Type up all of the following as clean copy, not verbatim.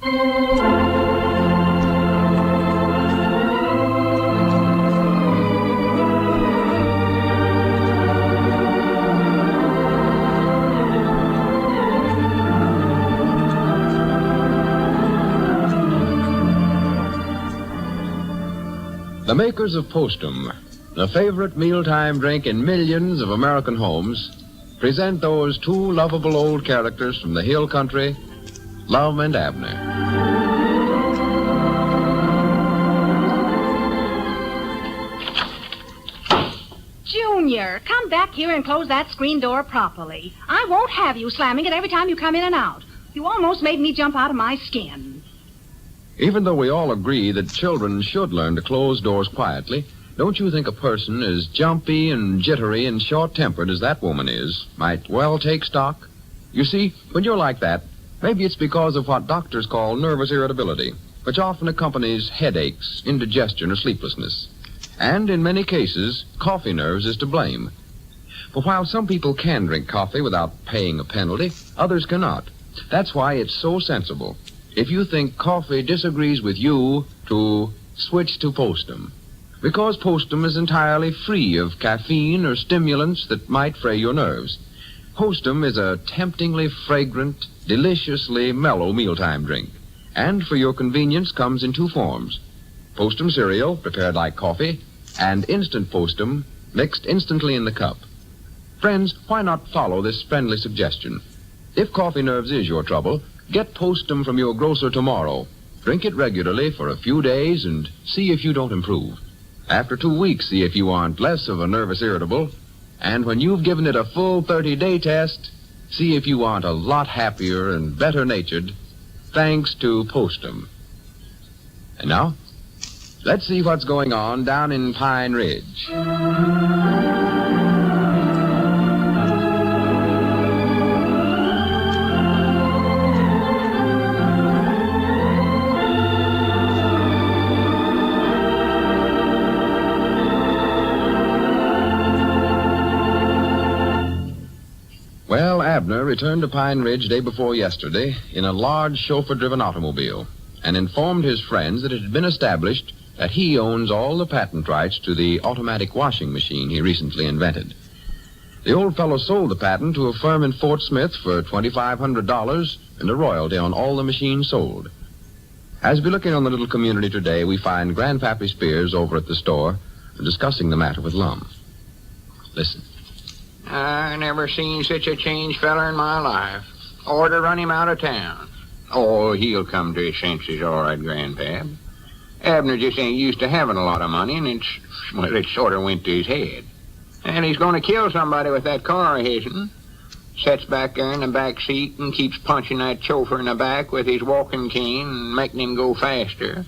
The makers of Postum, the favorite mealtime drink in millions of American homes, present those two lovable old characters from the hill country, Lum and Abner. Junior, come back here and close that screen door properly. I won't have you slamming it every time you come in and out. You almost made me jump out of my skin. Even though we all agree that children should learn to close doors quietly, don't you think a person as jumpy and jittery and short-tempered as that woman is might well take stock? You see, when you're like that, maybe it's because of what doctors call nervous irritability, which often accompanies headaches, indigestion, or sleeplessness. And in many cases, coffee nerves is to blame. But while some people can drink coffee without paying a penalty, others cannot. That's why it's so sensible, if you think coffee disagrees with you, to switch to Postum. Because Postum is entirely free of caffeine or stimulants that might fray your nerves. Postum is a temptingly fragrant, deliciously mellow mealtime drink, and for your convenience comes in two forms: Postum cereal, prepared like coffee, and instant Postum, mixed instantly in the cup. Friends, why not follow this friendly suggestion? If coffee nerves is your trouble, get Postum from your grocer tomorrow. Drink it regularly for a few days and see if you don't improve. After 2 weeks, see if you aren't less of a nervous irritable. And when you've given it a full 30-day test, see if you aren't a lot happier and better-natured, thanks to Postum. And now, let's see what's going on down in Pine Ridge. Well, Abner returned to Pine Ridge day before yesterday in a large chauffeur-driven automobile and informed his friends that it had been established that he owns all the patent rights to the automatic washing machine he recently invented. The old fellow sold the patent to a firm in Fort Smith for $2,500 and a royalty on all the machines sold. As we look in on the little community today, we find Grandpappy Spears over at the store discussing the matter with Lum. Listen. I never seen such a changed feller in my life. Or to run him out of town. Oh, he'll come to his senses all right, Grandpap. Abner just ain't used to having a lot of money, and it sort of went to his head. And he's going to kill somebody with that car of his'n. Sets back there in the back seat and keeps punching that chauffeur in the back with his walking cane and making him go faster.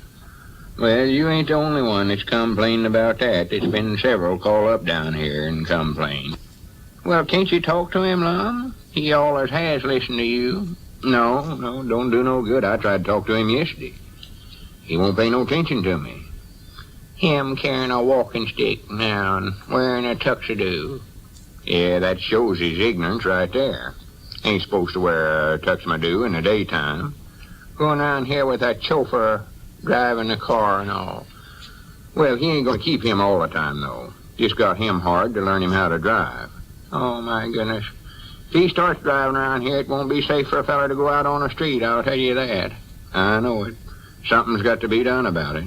Well, you ain't the only one that's complaining about that. There's been several call up down here and complain. Well, can't you talk to him, Lum? He allers has listened to you. No, don't do no good. I tried to talk to him yesterday. He won't pay no attention to me. Him carrying a walking stick now and wearing a tuxedo. Yeah, that shows his ignorance right there. Ain't supposed to wear a tuxedo in the daytime. Going around here with that chauffeur driving the car and all. Well, he ain't going to keep him all the time, though. Just got him hard to learn him how to drive. Oh, my goodness. If he starts driving around here, it won't be safe for a feller to go out on the street, I'll tell you that. I know it. Something's got to be done about it.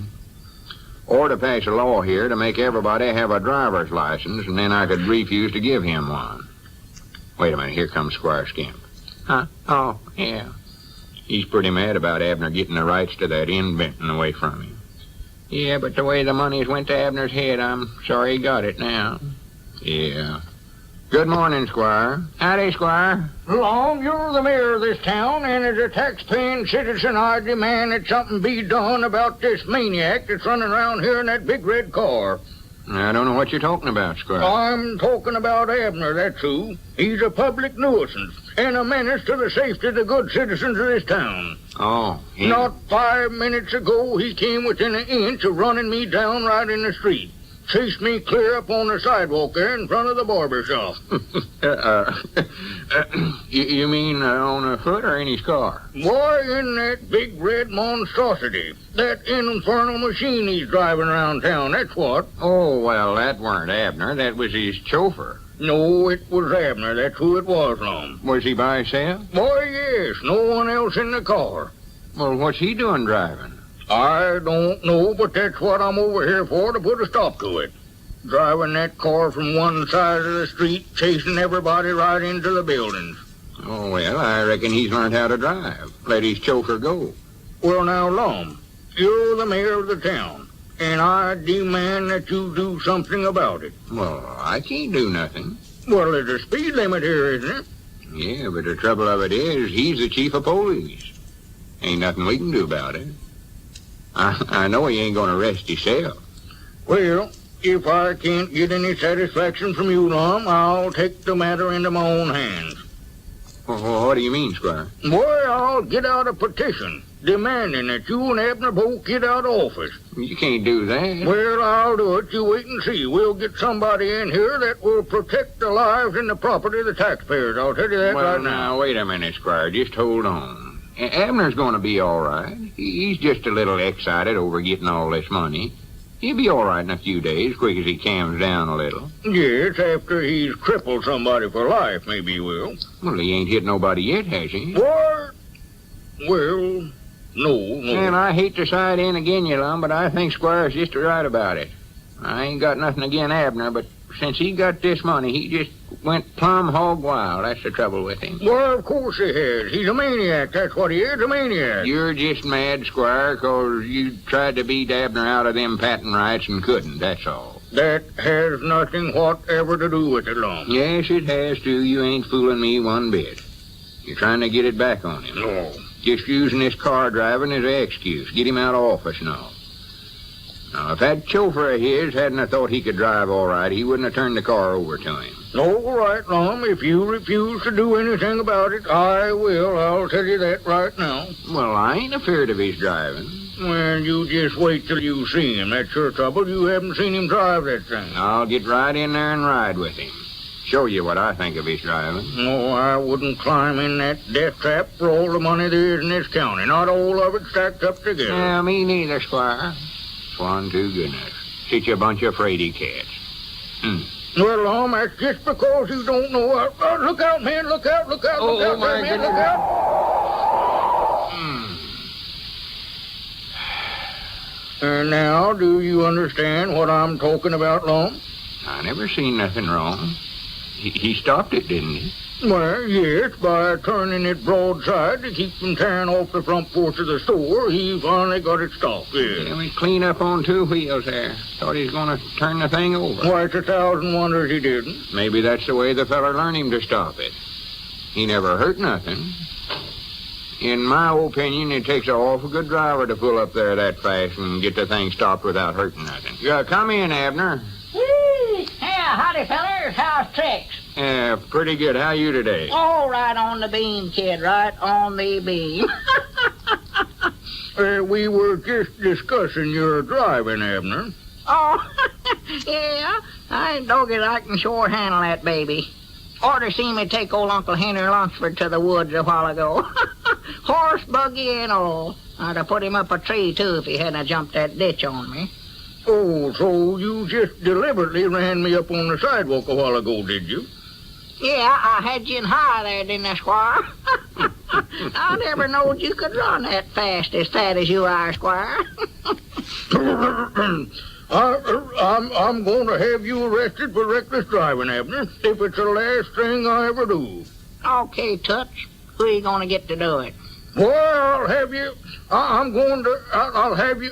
Or to pass a law here to make everybody have a driver's license, and then I could refuse to give him one. Wait a minute, here comes Squire Skimp. Huh? Oh, yeah. He's pretty mad about Abner getting the rights to that inventing away from him. Yeah, but the way the money's went to Abner's head, I'm sorry he got it now. Yeah. Good morning, Squire. Howdy, Squire. Long, you're the mayor of this town, and as a tax-paying citizen, I demand that something be done about this maniac that's running around here in that big red car. I don't know what you're talking about, Squire. I'm talking about Abner, that's who. He's a public nuisance and a menace to the safety of the good citizens of this town. Oh, Not 5 minutes ago, he came within an inch of running me down right in the street. chased me clear up on the sidewalk there in front of the barber shop. You mean on foot or in his car? Boy, in that big red monstrosity. That infernal machine he's driving around town, that's what. Oh, well, that weren't Abner. That was his chauffeur. No, it was Abner. That's who it was, Lum. Was he by himself? Boy, yes. No one else in the car. Well, what's he doing driving? I don't know, but that's what I'm over here for, to put a stop to it. Driving that car from one side of the street, chasing everybody right into the buildings. Oh, well, I reckon he's learned how to drive. Let his chauffeur go. Well, now, Lum, you're the mayor of the town, and I demand that you do something about it. Well, I can't do nothing. Well, there's a speed limit here, isn't it? Yeah, but the trouble of it is, he's the chief of police. Ain't nothing we can do about it. I know he ain't going to arrest himself. Well, if I can't get any satisfaction from you, Lum, I'll take the matter into my own hands. Well, what do you mean, Squire? Boy, I'll get out a petition demanding that you and Abner both get out of office. You can't do that. Well, I'll do it. You wait and see. We'll get somebody in here that will protect the lives and the property of the taxpayers. I'll tell you that right now. Now, wait a minute, Squire. Just hold on. Abner's going to be all right. He's just a little excited over getting all this money. He'll be all right in a few days, quick as he calms down a little. Yes, after he's crippled somebody for life, maybe he will. Well, he ain't hit nobody yet, has he? What? Well, no. And I hate to side in again, you Lum, but I think Squire's just right about it. I ain't got nothing agin Abner, but since he got this money, he just went plumb hog wild. That's the trouble with him. Well, of course he has. He's a maniac. That's what he is, a maniac. You're just mad, Squire, 'cause you tried to beat Abner out of them patent rights and couldn't, that's all. That has nothing whatever to do with it, Lum. Yes, it has to. You ain't fooling me one bit. You're trying to get it back on him. No. Just using this car driving as an excuse. Get him out of office and all. Now, if that chauffeur of his hadn't have thought he could drive all right, he wouldn't have turned the car over to him. All right, Lum. If you refuse to do anything about it, I will. I'll tell you that right now. Well, I ain't afeard of his driving. Well, you just wait till you see him. That's your trouble. You haven't seen him drive that thing. I'll get right in there and ride with him. Show you what I think of his driving. No, I wouldn't climb in that death trap for all the money there is in this county. Not all of it stacked up together. Yeah, me neither, Squire. Swan to goodness. Such a bunch of fraidy cats. Well, Lum, that's just because you don't know. Look out, man. Look out, look out, look out, my man. goodness. Look out. And now, do you understand what I'm talking about, Lum? I never seen nothing wrong. He stopped it, didn't he? Well, yes, by turning it broadside to keep from tearing off the front porch of the store, he finally got it stopped, yes. Yeah, we clean up on two wheels there. Thought he was going to turn the thing over. Why, it's 1,000 wonders he didn't. Maybe that's the way the fella learned him to stop it. He never hurt nothing. In my opinion, it takes an awful good driver to pull up there that fast and get the thing stopped without hurting nothing. Yeah, come in, Abner. Whee! Yeah, howdy, fellers. How's tricks? Yeah, pretty good. How you today? All right on the beam, kid. Right on the beam. We were just discussing your driving, Abner. Oh, yeah. I doggy I can sure handle that baby. Oughta seen me take old Uncle Henry Lunsford to the woods a while ago. Horse, buggy, and all. I'd have put him up a tree, too, if he hadn't jumped that ditch on me. Oh, so you just deliberately ran me up on the sidewalk a while ago, did you? Yeah, I had you in high there, didn't I, Squire? I never knowed you could run that fast as fat as you are, Squire. I'm going to have you arrested for reckless driving, Abner, if it's the last thing I ever do. Okay, Toots. Who are you going to get to do it? Well, I'll have you. I'll have you.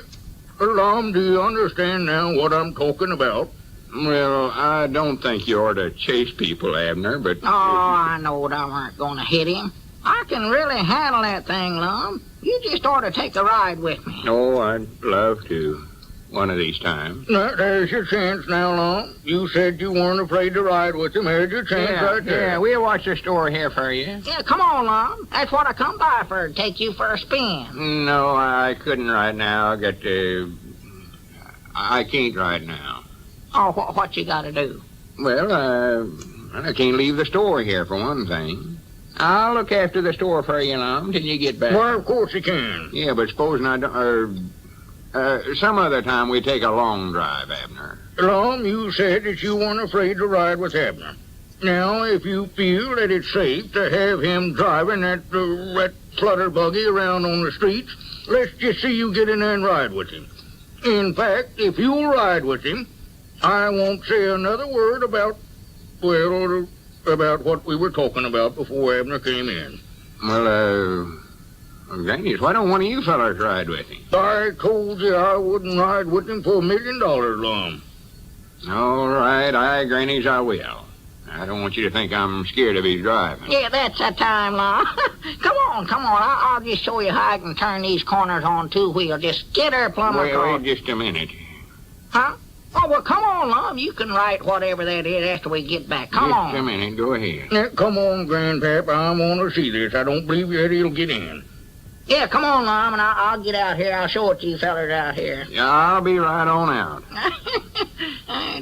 Lum, do you understand now what I'm talking about? Well, I don't think you ought to chase people, Abner, but... Oh, I knowed I weren't going to hit him. I can really handle that thing, Lum. You just ought to take a ride with me. Oh, I'd love to. One of these times. There's your chance now, Lum. You said you weren't afraid to ride with him. Here's your chance right there. Yeah, we'll watch the store here for you. Yeah, come on, Lum. That's what I come by for, to take you for a spin. No, I couldn't right now. I can't right now. Oh, what you got to do? Well, I can't leave the store here, for one thing. I'll look after the store for you, Lum, till you get back. Well, of course you can. Yeah, but supposing I don't... some other time we take a long drive, Abner. Lum, you said that you weren't afraid to ride with Abner. Now, if you feel that it's safe to have him driving that flutter buggy around on the streets, let's just see you get in there and ride with him. In fact, if you'll ride with him, I won't say another word about what we were talking about before Abner came in. Well, Granny, why don't one of you fellas ride with him? I told you I wouldn't ride with him for $1 million, Lum. All right, Grannies, I will. I don't want you to think I'm scared of his driving. Yeah, that's the time, Lum. Come on. I'll just show you how I can turn these corners on two-wheel. Just get her plumb across. Wait just a minute. Huh? Oh, well, come on, Lum. You can write whatever that is after we get back. Come on. Just a minute. Go ahead. Now, come on, Grandpap. I want to see this. I don't believe that he'll get in. Yeah, come on, Lum, and I'll get out here. I'll show it to you fellas out here. Yeah, I'll be right on out.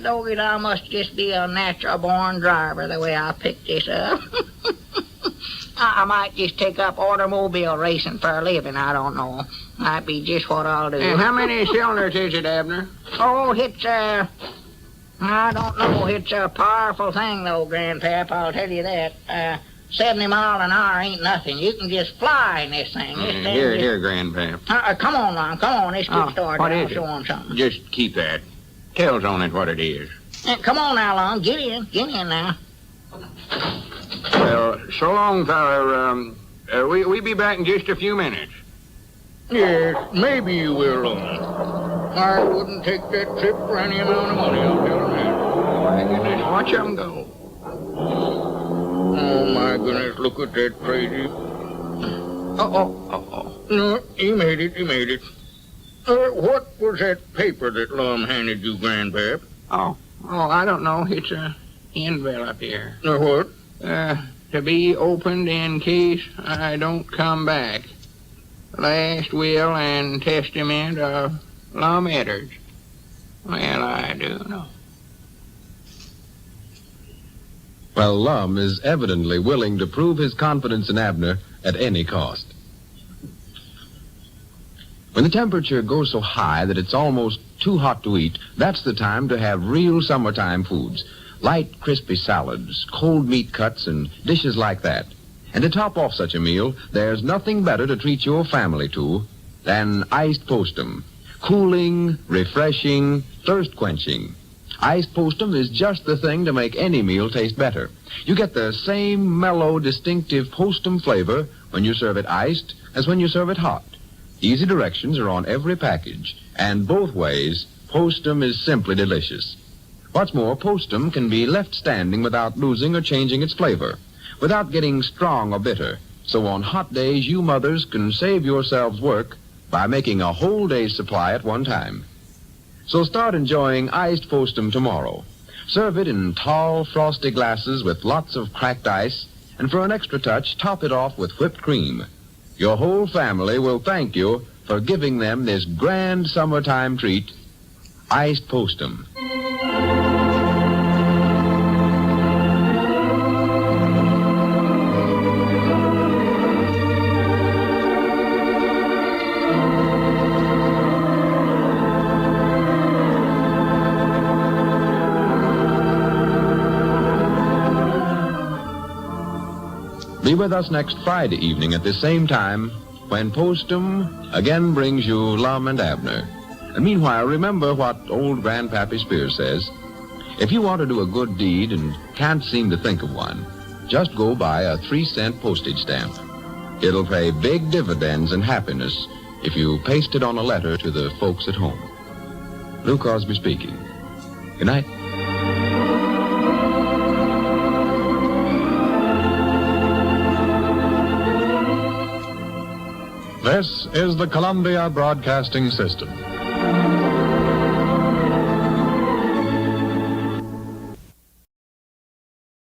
Doggy, I must just be a natural-born driver the way I picked this up. I might just take up automobile racing for a living. I don't know. Might be just what I'll do. And how many cylinders is it, Abner? Oh, it's I don't know. It's a powerful thing, though, Grandpap. I'll tell you that. 70 miles an hour ain't nothing. You can just fly in this thing. Here, Grandpap. Come on, Lum. Come on. Let's get started. What I'll is show it? him something. Just keep that. Tells on it what it is. Come on now, Lum. Get in. Get in now. Well, so long, fella. We'll be back in just a few minutes. Yes, maybe you will, Lum. I wouldn't take that trip for any amount of money, I'll tell you that. Oh, my goodness. Watch them go. Oh, my goodness, look at that crazy. No, he made it. What was that paper that Lum handed you, Grandpap? Oh, I don't know. It's a envelope here. What? To be opened in case I don't come back. Last will and testament of Lum Edwards. Well, I do know. Well, Lum is evidently willing to prove his confidence in Abner at any cost. When the temperature goes so high that it's almost too hot to eat, that's the time to have real summertime foods. Light, crispy salads, cold meat cuts, and dishes like that. And to top off such a meal, there's nothing better to treat your family to than iced postum. Cooling, refreshing, thirst-quenching. Iced postum is just the thing to make any meal taste better. You get the same mellow, distinctive postum flavor when you serve it iced as when you serve it hot. Easy directions are on every package, and both ways, postum is simply delicious. What's more, postum can be left standing without losing or changing its flavor, without getting strong or bitter. So on hot days, you mothers can save yourselves work by making a whole day's supply at one time. So start enjoying iced postum tomorrow. Serve it in tall, frosty glasses with lots of cracked ice, and for an extra touch, top it off with whipped cream. Your whole family will thank you for giving them this grand summertime treat, iced postum. Be with us next Friday evening at the same time when Postum again brings you Lum and Abner. And meanwhile, remember what old Grandpappy Spears says. If you want to do a good deed and can't seem to think of one, just go buy a 3-cent postage stamp. It'll pay big dividends and happiness if you paste it on a letter to the folks at home. Lou Crosby speaking. Good night. This is the Columbia Broadcasting System.